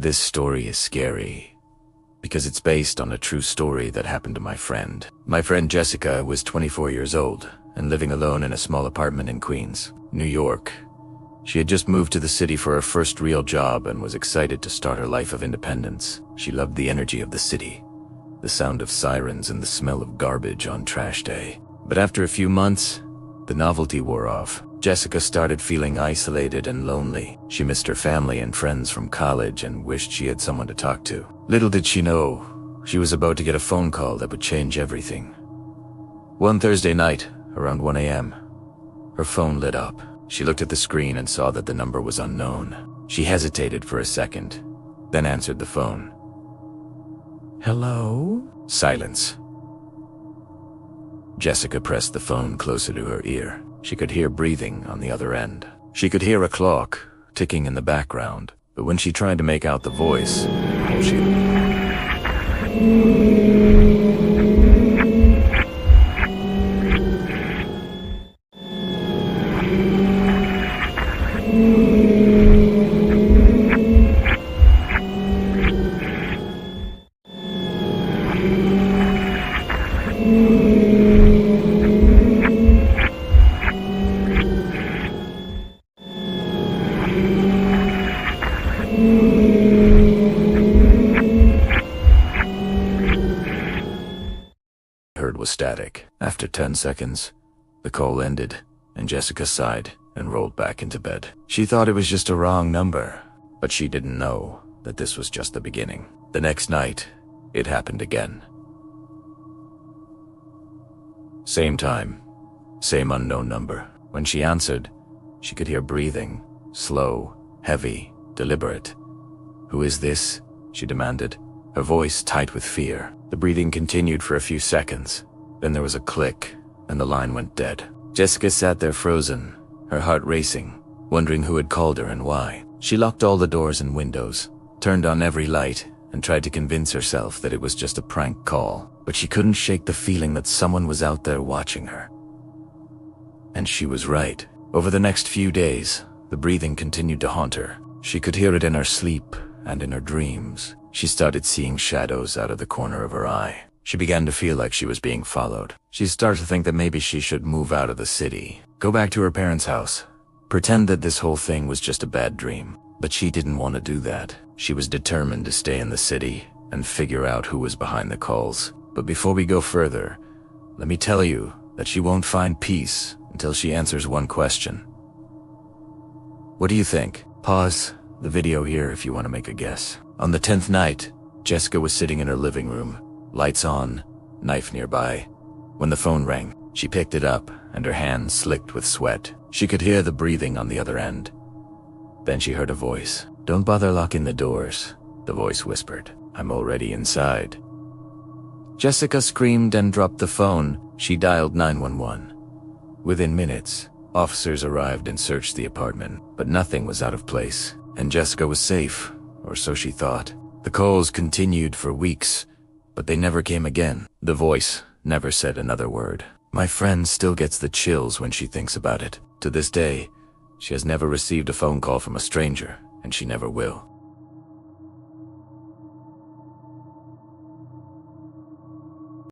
This story is scary because it's based on a true story that happened to my friend. My friend Jessica was 24 years old and living alone in a small apartment in Queens, New York. She had just moved to the city for her first real job and was excited to start her life of independence. She loved the energy of the city, the sound of sirens and the smell of garbage on trash day. But after a few months, the novelty wore off. Jessica started feeling isolated and lonely. She missed her family and friends from college and wished she had someone to talk to. Little did she know, she was about to get a phone call that would change everything. One Thursday night, around 1 a.m., her phone lit up. She looked at the screen and saw that the number was unknown. She hesitated for a second, then answered the phone. "Hello?" Silence. Jessica pressed the phone closer to her ear. She could hear breathing on the other end. She could hear a clock ticking in the background, but when she tried to make out the voice, heard was static. After 10 seconds, the call ended, and Jessica sighed and rolled back into bed. She thought it was just a wrong number, but she didn't know that this was just the beginning. The next night, it happened again. Same time, same unknown number. When she answered, she could hear breathing, slow, heavy, deliberate. "Who is this?" she demanded, her voice tight with fear. The breathing continued for a few seconds. Then there was a click, and the line went dead. Jessica sat there frozen, her heart racing, wondering who had called her and why. She locked all the doors and windows, turned on every light, and tried to convince herself that it was just a prank call. But she couldn't shake the feeling that someone was out there watching her. And she was right. Over the next few days, the breathing continued to haunt her. She could hear it in her sleep and in her dreams. She started seeing shadows out of the corner of her eye. She began to feel like she was being followed. She started to think that maybe she should move out of the city, go back to her parents' house, pretend that this whole thing was just a bad dream. But she didn't want to do that. She was determined to stay in the city and figure out who was behind the calls. But before we go further, let me tell you that she won't find peace until she answers one question. What do you think? Pause the video here if you want to make a guess. On the 10th night, Jessica was sitting in her living room, lights on, knife nearby. When the phone rang, she picked it up and her hands slicked with sweat. She could hear the breathing on the other end. Then she heard a voice. "Don't bother locking the doors," the voice whispered. "I'm already inside." Jessica screamed and dropped the phone. She dialed 911. Within minutes, officers arrived and searched the apartment, but nothing was out of place, and Jessica was safe, or so she thought. The calls continued for weeks, but they never came again. The voice never said another word. My friend still gets the chills when she thinks about it. To this day, she has never received a phone call from a stranger, and she never will.